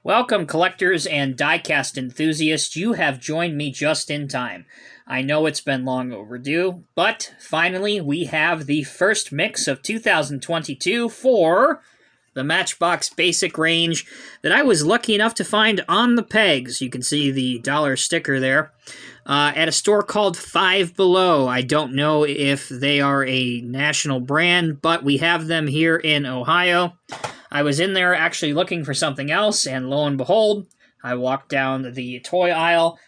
Welcome, collectors and diecast enthusiasts. You have joined me just in time. I know it's been long overdue, but finally we have the first mix of 2022 for the Matchbox Basic range that I was lucky enough to find on the pegs. You can see the dollar sticker there. At a store called Five Below. I don't know if they are a national brand, but we have them here in Ohio. I was in there actually looking for something else, and lo and behold, I walked down the toy aisle,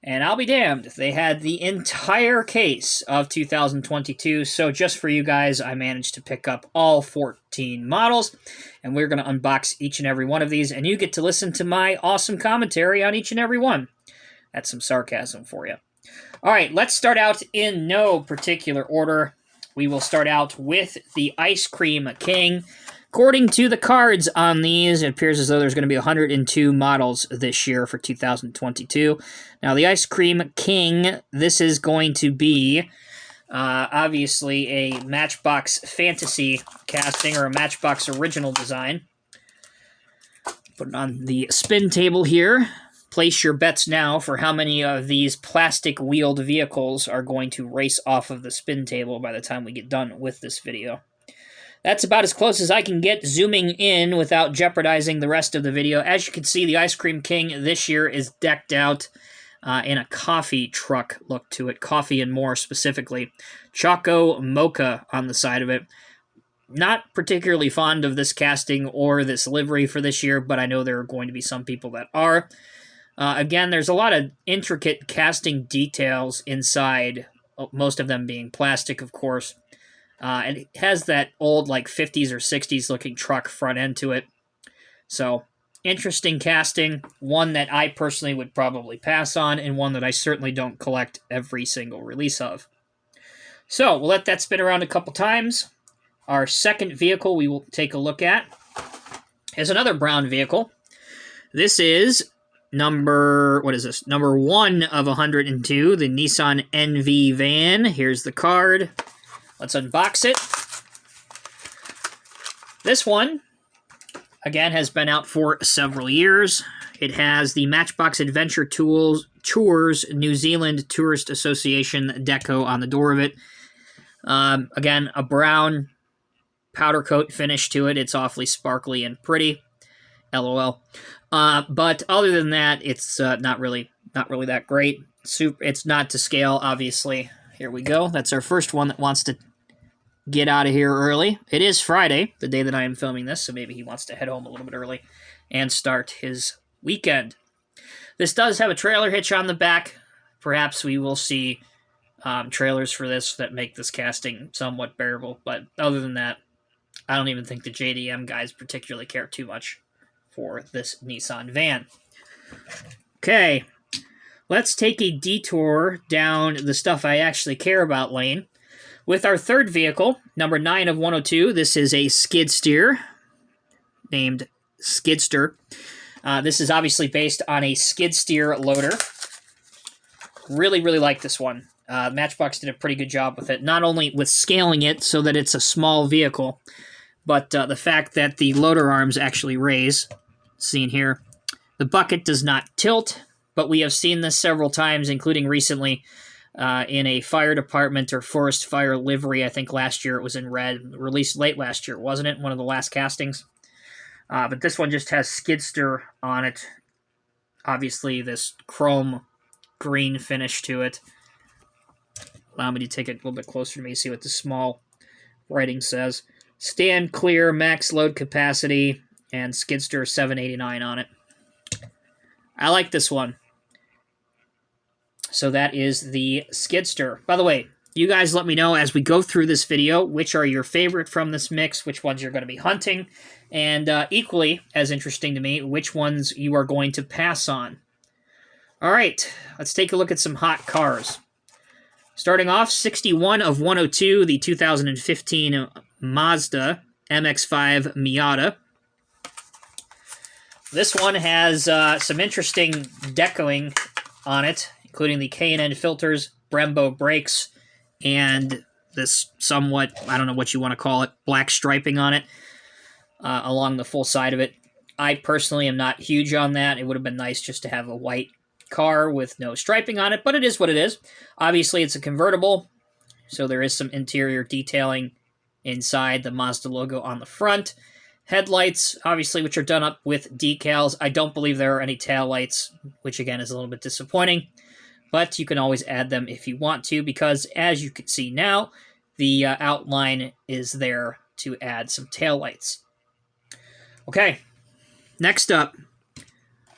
and I'll be damned, they had the entire case of 2022, so just for you guys, I managed to pick up all 14 models, and we're going to unbox each and every one of these, and you get to listen to my awesome commentary on each and every one. That's some sarcasm for you. All right, let's start out in no particular order. We will start out with the Ice Cream King. According to the cards on these, it appears as though there's going to be 102 models this year for 2022. Now, the Ice Cream King, this is going to be obviously a Matchbox Fantasy casting or a Matchbox original design. Put it on the spin table here. Place your bets now for how many of these plastic-wheeled vehicles are going to race off of the spin table by the time we get done with this video. That's about as close as I can get zooming in without jeopardizing the rest of the video. As you can see, the Ice Cream King this year is decked out in a coffee truck look to it. Coffee and more specifically. Choco Mocha on the side of it. Not particularly fond of this casting or this livery for this year, but I know there are going to be some people that are. Again, there's a lot of intricate casting details inside, most of them being plastic, of course. And it has that old, like, 50s or 60s looking truck front end to it. So, interesting casting. One that I personally would probably pass on, and one that I certainly don't collect every single release of. So, we'll let that spin around a couple times. Our second vehicle we will take a look at is another brown vehicle. This is number 1 of 102, the Nissan NV van. Here's the card. Let's unbox it. This one, again, has been out for several years. It has the Matchbox Adventure Tours New Zealand Tourist Association deco on the door of it. Again, a brown powder coat finish to it. It's awfully sparkly and pretty. LOL. But other than that, it's not really that great. It's not to scale, obviously. Here we go. That's our first one that wants to get out of here early. It is Friday, the day that I am filming this, so maybe he wants to head home a little bit early and start his weekend. This does have a trailer hitch on the back. Perhaps we will see trailers for this that make this casting somewhat bearable, but other than that, I don't even think the JDM guys particularly care too much for this Nissan van. Okay, let's take a detour down the stuff I actually care about lane. With our third vehicle, number 9 of 102, this is a Skidster named Skidster. This is obviously based on a skid steer loader. Really, really like this one. Matchbox did a pretty good job with it, not only with scaling it so that it's a small vehicle, but the fact that the loader arms actually raise, seen here. The bucket does not tilt, but we have seen this several times, including recently in a fire department or forest fire livery. I think last year it was in red. Released late last year, wasn't it? One of the last castings. But this one just has Skidster on it. Obviously, this chrome green finish to it. Allow me to take it a little bit closer to me, see what the small writing says. Stand clear, max load capacity, and Skidster 789 on it. I like this one. So that is the Skidster. By the way, you guys let me know as we go through this video which are your favorite from this mix, which ones you're going to be hunting, and equally as interesting to me, which ones you are going to pass on. All right, let's take a look at some hot cars. Starting off, 61 of 102, the 2015 Mazda MX-5 Miata. This one has some interesting decoing on it, including the K&N filters, Brembo brakes, and this somewhat, I don't know what you want to call it, black striping on it along the full side of it. I personally am not huge on that. It would have been nice just to have a white car with no striping on it, but it is what it is. Obviously, it's a convertible, so there is some interior detailing inside, the Mazda logo on the front. Headlights, obviously, which are done up with decals. I don't believe there are any taillights, which again is a little bit disappointing, but you can always add them if you want to, because as you can see now, the outline is there to add some taillights. Okay, next up,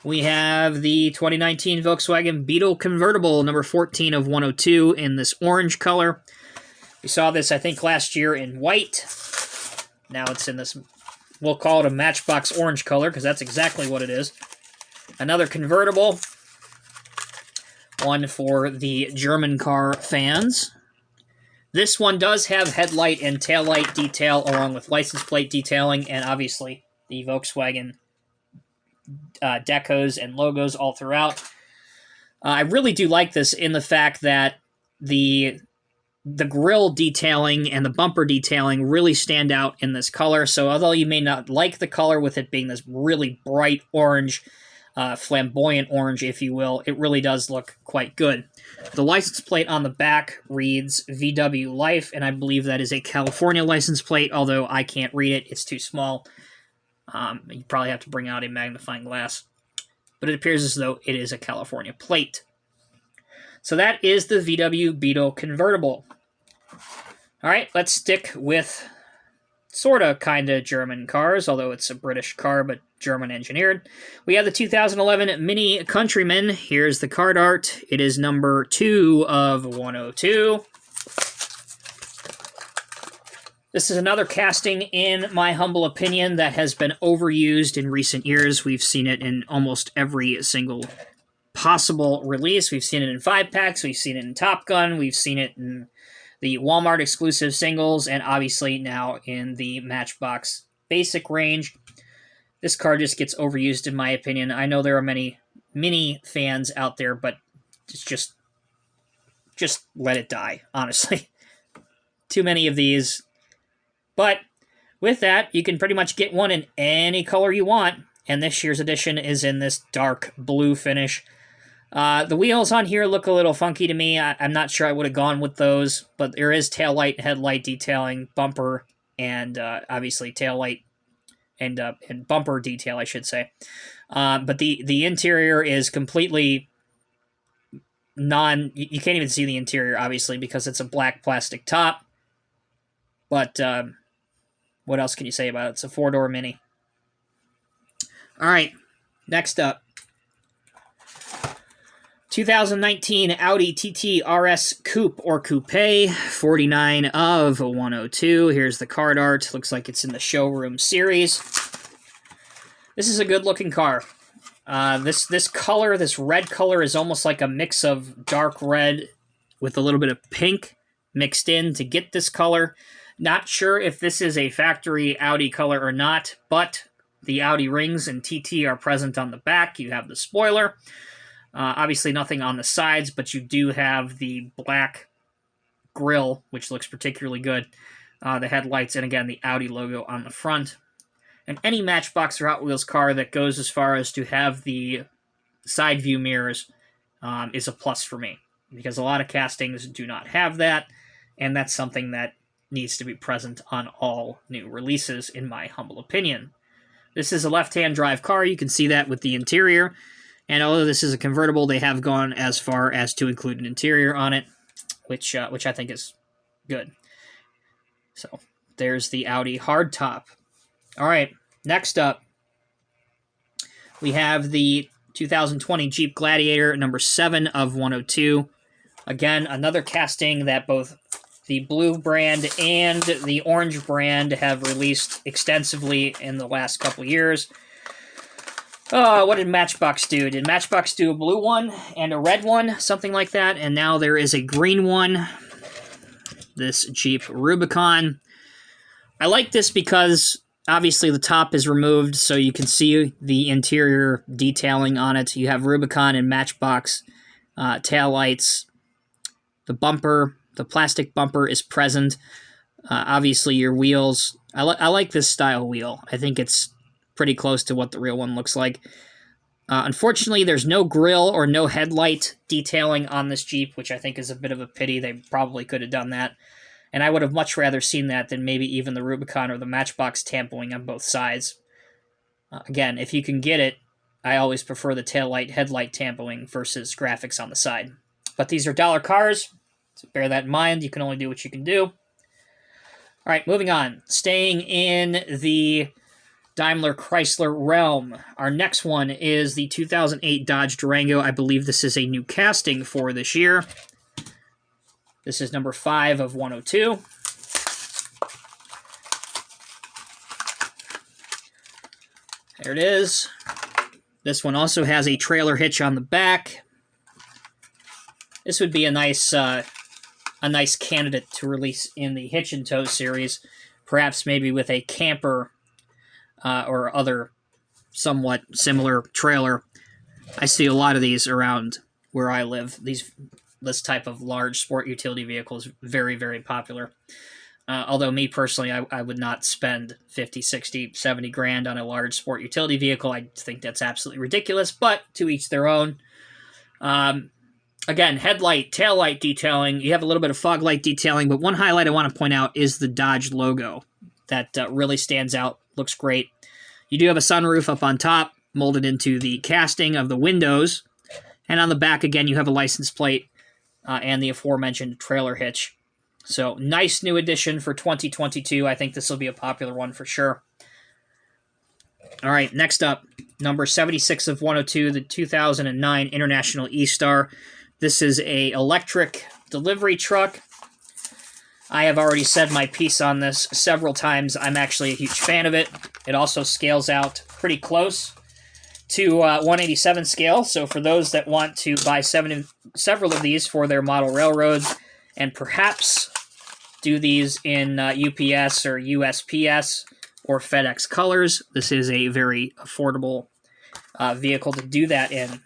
we have the 2019 Volkswagen Beetle convertible, number 14 of 102 in this orange color. We saw this, I think, last year in white. Now it's in this, we'll call it a Matchbox orange color, because that's exactly what it is. Another convertible. One for the German car fans. This one does have headlight and taillight detail, along with license plate detailing, and obviously the Volkswagen decos and logos all throughout. I really do like this in the fact that the grille detailing and the bumper detailing really stand out in this color. So although you may not like the color with it being this really bright orange, flamboyant orange, if you will, it really does look quite good. The license plate on the back reads VW Life, and I believe that is a California license plate, although I can't read it. It's too small. You probably have to bring out a magnifying glass. But it appears as though it is a California plate. So that is the VW Beetle convertible. All right, let's stick with sort of kind of German cars, although it's a British car, but German engineered. We have the 2011 Mini Countryman. Here's the card art. It is number 2 of 102. This is another casting, in my humble opinion, that has been overused in recent years. We've seen it in almost every single possible release. We've seen it in 5-packs, we've seen it in Top Gun, we've seen it in the Walmart exclusive singles, and obviously now in the Matchbox basic range. This car just gets overused, in my opinion. I know there are many Mini fans out there, but it's just let it die, honestly. Too many of these. But with that, you can pretty much get one in any color you want, and this year's edition is in this dark blue finish. The wheels on here look a little funky to me. I'm not sure I would have gone with those, but there is taillight, headlight detailing, bumper, and obviously taillight and bumper detail, I should say. But the interior is completely you can't even see the interior, obviously, because it's a black plastic top. But what else can you say about it? It's a 4-door Mini. All right, next up. 2019 Audi TT RS Coupe or Coupe, 49 of 102. Here's the card art. Looks like it's in the showroom series. This is a good-looking car. This color, this red color, is almost like a mix of dark red with a little bit of pink mixed in to get this color. Not sure if this is a factory Audi color or not, but the Audi rings and TT are present on the back. You have the spoiler. Obviously nothing on the sides, but you do have the black grille, which looks particularly good. The headlights, and again, the Audi logo on the front. And any Matchbox or Hot Wheels car that goes as far as to have the side view mirrors is a plus for me, because a lot of castings do not have that, and that's something that needs to be present on all new releases, in my humble opinion. This is a left-hand drive car. You can see that with the interior. And although this is a convertible, they have gone as far as to include an interior on it, which I think is good. So there's the Audi hardtop. All right, next up, we have the 2020 Jeep Gladiator, number 7 of 102. Again, another casting that both the blue brand and the orange brand have released extensively in the last couple years. What did Matchbox do? Did Matchbox do a blue one and a red one? Something like that. And now there is a green one. This Jeep Rubicon. I like this because obviously the top is removed, so you can see the interior detailing on it. You have Rubicon and Matchbox taillights. The bumper, the plastic bumper is present. Obviously your wheels. I like this style wheel. I think it's pretty close to what the real one looks like. Unfortunately, there's no grille or no headlight detailing on this Jeep, which I think is a bit of a pity. They probably could have done that. And I would have much rather seen that than maybe even the Rubicon or the Matchbox tampering on both sides. Again, if you can get it, I always prefer the taillight headlight tampering versus graphics on the side. But these are dollar cars, so bear that in mind. You can only do what you can do. All right, moving on. Staying in the Daimler Chrysler realm. Our next one is the 2008 Dodge Durango. I believe this is a new casting for this year. This is number 5 of 102. There it is. This one also has a trailer hitch on the back. This would be a nice candidate to release in the Hitch and Tow series, perhaps maybe with a camper or other somewhat similar trailer. I see a lot of these around where I live. This type of large sport utility vehicle is very, very popular. Although me personally, I would not spend 50, 60, 70 grand on a large sport utility vehicle. I think that's absolutely ridiculous, but to each their own. Again, headlight, taillight detailing. You have a little bit of fog light detailing, but one highlight I want to point out is the Dodge logo. That really stands out, looks great. You do have a sunroof up on top, molded into the casting of the windows. And on the back, again, you have a license plate and the aforementioned trailer hitch. So, nice new addition for 2022. I think this will be a popular one for sure. All right, next up, number 76 of 102, the 2009 International EStar. This is a electric delivery truck. I have already said my piece on this several times. I'm actually a huge fan of it. It also scales out pretty close to 187 scale. So for those that want to buy several of these for their model railroads and perhaps do these in UPS or USPS or FedEx colors, this is a very affordable vehicle to do that in.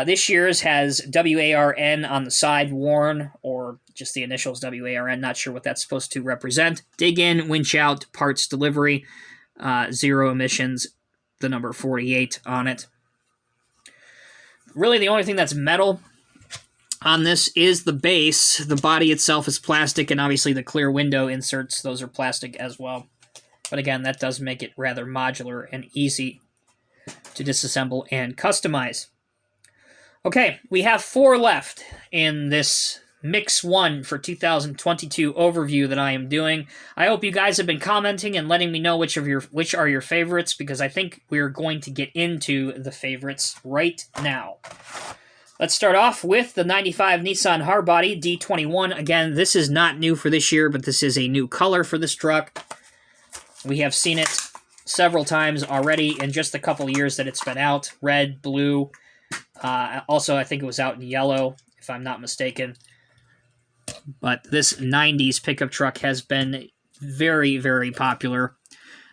This year's has WARN on the side, worn, or just the initials WARN, not sure what that's supposed to represent. Dig in, winch out, parts delivery, 0 emissions, the number 48 on it. Really the only thing that's metal on this is the base. The body itself is plastic, and obviously the clear window inserts, those are plastic as well. But again, that does make it rather modular and easy to disassemble and customize. Okay, we have 4 left in this Mix 1 for 2022 overview that I am doing. I hope you guys have been commenting and letting me know which are your favorites, because I think we're going to get into the favorites right now. Let's start off with the 95 Nissan Hardbody D21. Again, this is not new for this year, but this is a new color for this truck. We have seen it several times already in just the couple years that it's been out. Red, blue. Also, I think it was out in yellow, if I'm not mistaken. But this 90s pickup truck has been very, very popular.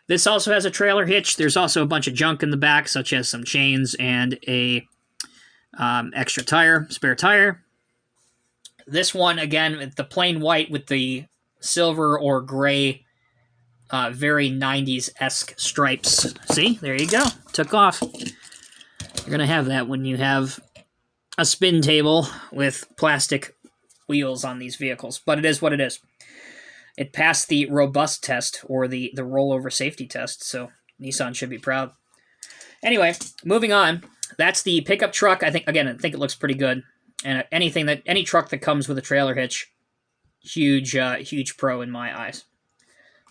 This also has a trailer hitch. There's also a bunch of junk in the back, such as some chains and a extra tire, spare tire. This one, again, the plain white with the silver or gray, very 90s-esque stripes. See? There you go. Took off. You're going to have that when you have a spin table with plastic wheels on these vehicles. But it is what it is. It passed the robust test, or the rollover safety test, so Nissan should be proud. Anyway, moving on. That's the pickup truck. I think it looks pretty good. And any truck that comes with a trailer hitch, huge pro in my eyes.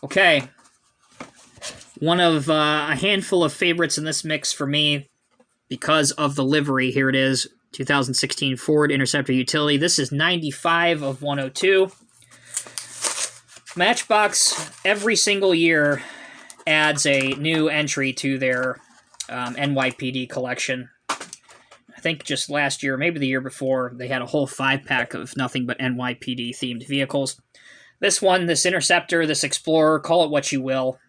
Okay. One of a handful of favorites in this mix for me, because of the livery. Here it is, 2016 Ford Interceptor Utility. This is 95 of 102. Matchbox, every single year, adds a new entry to their NYPD collection. I think just last year, maybe the year before, they had a whole 5-pack of nothing but NYPD-themed vehicles. This one, this Interceptor, this Explorer, call it what you will,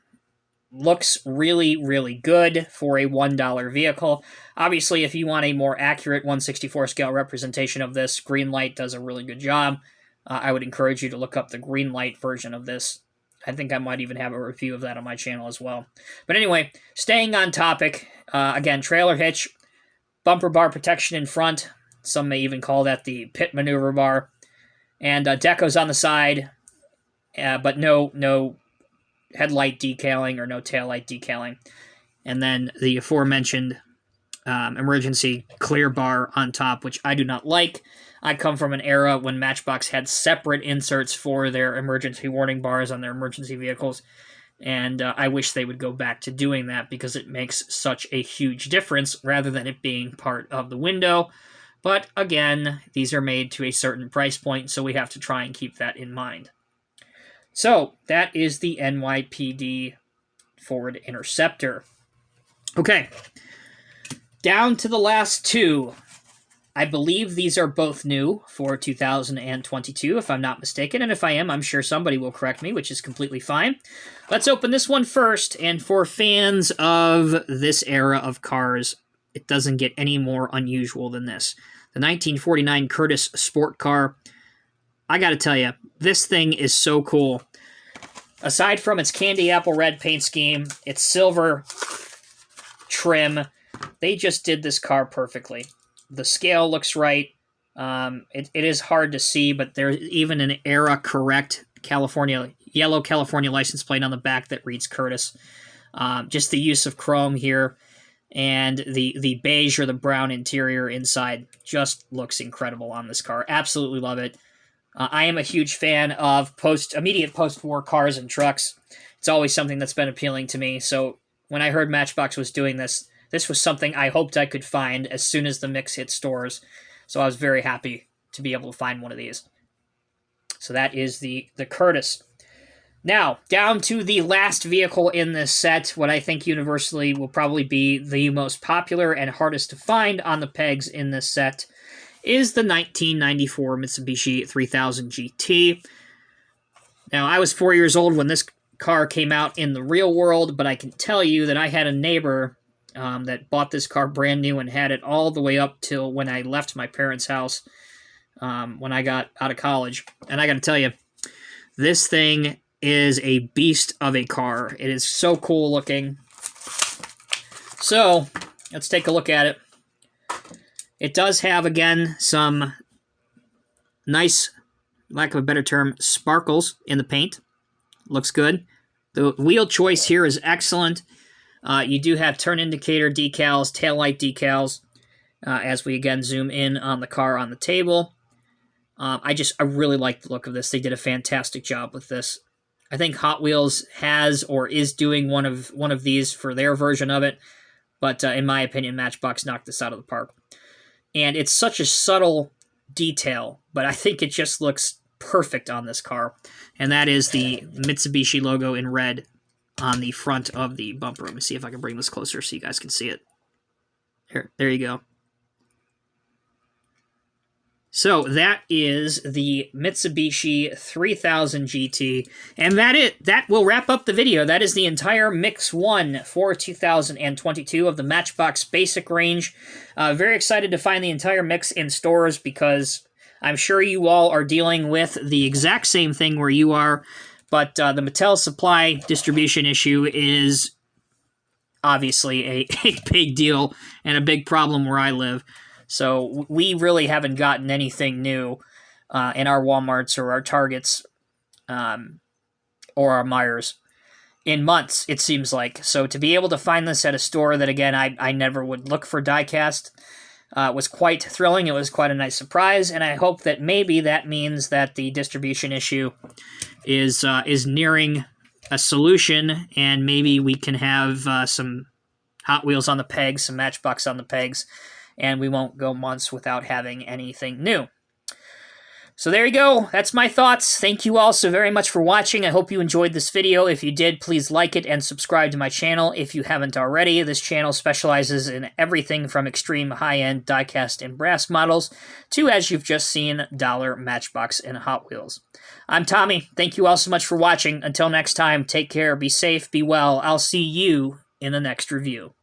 looks really, really good for a $1 vehicle. Obviously, if you want a more accurate 1/64 scale representation of this, Greenlight does a really good job. I would encourage you to look up the Greenlight version of this. I think I might even have a review of that on my channel as well. But anyway, staying on topic, again, trailer hitch, bumper bar protection in front. Some may even call that the pit maneuver bar. And decos on the side, but no headlight decaling or no taillight decaling. And then the aforementioned emergency clear bar on top, which I do not like. I come from an era when Matchbox had separate inserts for their emergency warning bars on their emergency vehicles, and I wish they would go back to doing that because it makes such a huge difference rather than it being part of the window. But again, these are made to a certain price point, so we have to try and keep that in mind. So that is the NYPD Ford Interceptor. Okay, down to the last two. I believe these are both new for 2022, if I'm not mistaken, and if I am, I'm sure somebody will correct me, which is completely fine. Let's open this one first, and for fans of this era of cars, it doesn't get any more unusual than this. The 1949 Curtiss Sport Car. I gotta tell you, this thing is so cool. Aside from its candy apple red paint scheme, its silver trim, they just did this car perfectly. The scale looks right. It is hard to see, but there's even an era-correct yellow California license plate on the back that reads Curtiss. Just the use of chrome here and the beige or the brown interior inside just looks incredible on this car. Absolutely love it. I am a huge fan of immediate post-war cars and trucks. It's always something that's been appealing to me. So when I heard Matchbox was doing this, this was something I hoped I could find as soon as the mix hit stores. So I was very happy to be able to find one of these. So that is the Curtiss. Now, down to the last vehicle in this set, what I think universally will probably be the most popular and hardest to find on the pegs in this set, is the 1994 Mitsubishi 3000 GT. Now, I was 4 years old when this car came out in the real world, but I can tell you that I had a neighbor that bought this car brand new and had it all the way up till when I left my parents' house when I got out of college. And I got to tell you, this thing is a beast of a car. It is so cool looking. So, let's take a look at it. It does have, again, some nice, lack of a better term, sparkles in the paint. Looks good. The wheel choice here is excellent. You do have turn indicator decals, taillight decals, as we again zoom in on the car on the table. I really like the look of this. They did a fantastic job with this. I think Hot Wheels has or is doing one of these for their version of it, but in my opinion, Matchbox knocked this out of the park. And it's such a subtle detail, but I think it just looks perfect on this car. And that is the Mitsubishi logo in red on the front of the bumper. Let me see if I can bring this closer so you guys can see it. There you go. So that is the Mitsubishi 3000 GT, and that will wrap up the video. That is the entire Mix 1 for 2022 of the Matchbox Basic range. Very excited to find the entire mix in stores because I'm sure you all are dealing with the exact same thing where you are, but the Mattel supply distribution issue is obviously a big deal and a big problem where I live. So we really haven't gotten anything new in our Walmarts or our Targets or our Meijers in months, it seems like. So to be able to find this at a store that, again, I never would look for diecast was quite thrilling. It was quite a nice surprise, and I hope that maybe that means that the distribution issue is nearing a solution, and maybe we can have some Hot Wheels on the pegs, some Matchbox on the pegs, and we won't go months without having anything new. So there you go. That's my thoughts. Thank you all so very much for watching. I hope you enjoyed this video. If you did, please like it and subscribe to my channel if you haven't already. This channel specializes in everything from extreme high-end diecast and brass models to, as you've just seen, dollar Matchbox and Hot Wheels. I'm Tommy. Thank you all so much for watching. Until next time, take care, be safe, be well. I'll see you in the next review.